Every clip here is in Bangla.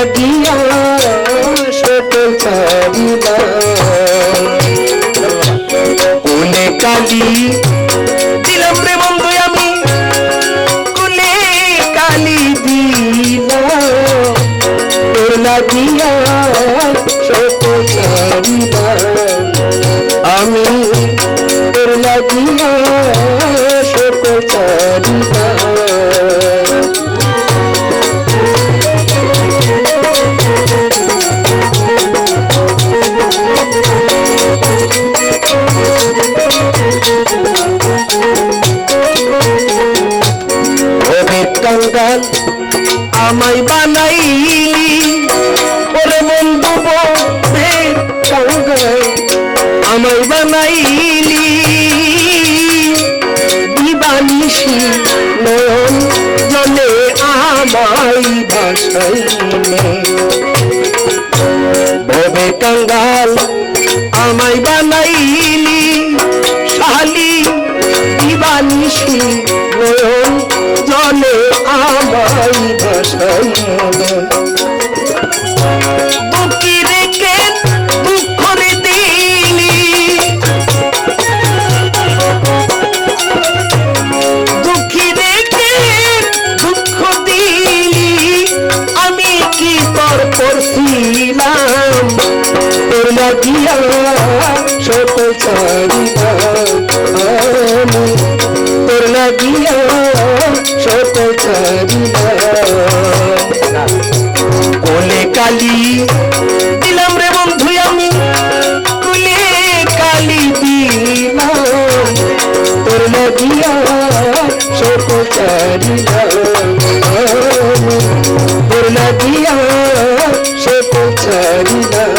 লাগিয়া সকল ছাড়িলাম কুলে কালি দিলাম রে বন্ধু আমি কুলে কালি দিলাম তোর লাগিয়া সকল ছাড়িলাম আমি তোর লাগিয়া সকল ছাড়িলাম কাঙ্গাল আমায় বানাইলি ওরে বন্ধু কাঙ্গাল আমায় বানাইলি দিবানিশি নয়ন জলে আমায় ভাসাইলে ভবে কাঙ্গাল আমায় বানাইলি শালি দিবানিশি নয়ন জলে আমায় ভাসাইলে দুঃখী রেখে দুঃখ রে দিলি দুঃখী রেখে দুঃখ দিলি আমি কি তোর করছিলাম তোর লাগিয়া শত ছাড়িলাম আমি তোর লাগিয়া শত ছাড়িলাম কোলে কালি দিলাম রে বন্ধু আমি কোলে কালি দিলাম তোর লাগিয়া শত ছাড়িলাম তোর লাগিয়া শত ছাড়িলাম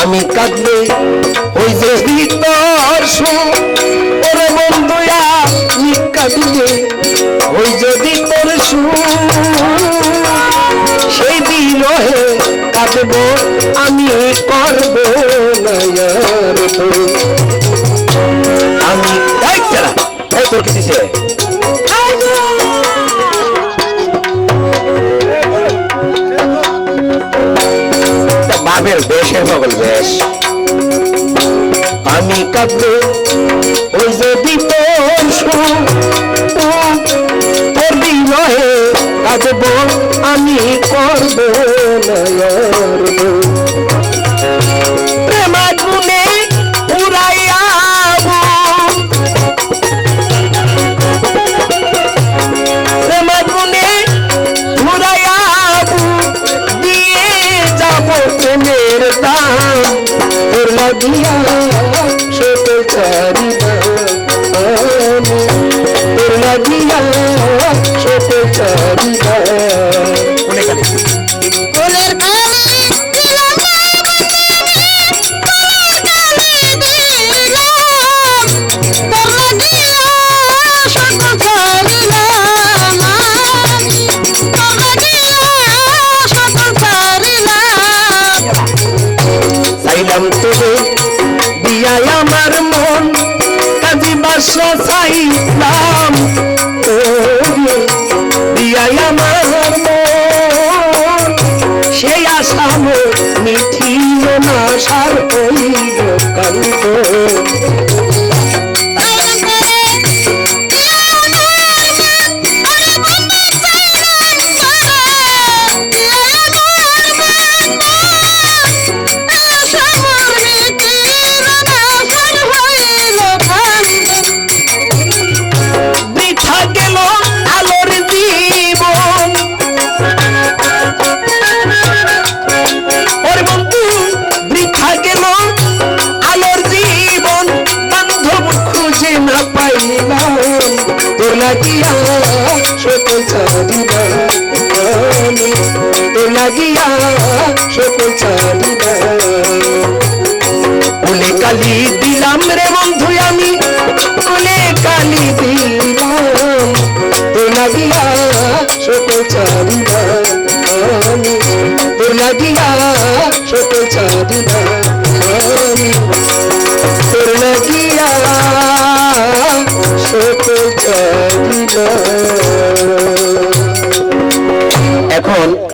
আমি কাঁদলে ওই যে ভিতর ওরে বন্ধুয়া আমি কাঁদলে ওই যদি তোর সেই বিরহে কাঁদব আমি করব আমি তোর কি দিছে বাবের বেশের বগল বেশ আমি কাঁদলে ওই যদি তোর বিরহে কাঁদব আমি করব প্রেমাগুনে উড়াইয়াবো প্রেমাগুনে উড়াইয়াবো দিয়ে যাব প্রেমের দাম তোর লাগিয়া শত ছাড়িলাম তোর লাগিয়া শত ছাড়িলাম কোলের কালি দিলাম তোর লাগিয়া শত ছাড়িলাম তোর লাগিয়া শত ছাড়িলাম চাইলাম তোরে দিয়াই আমার মন কাজী বাসা চাইলাম দিয়াই আমার মন সেই আশা মিঠিল না সার হইল কান্ত তোর লাগিয়া সকল ছাড়িলাম তোর লাগিয়া সকল ছাড়িলাম কোলে কালি দিলাম রে বন্ধু আমি কোলে কালি দিলাম তোর লাগিয়া ছাড়ি না আমি, তোর লাগিয়া সকল ছাড়ি না।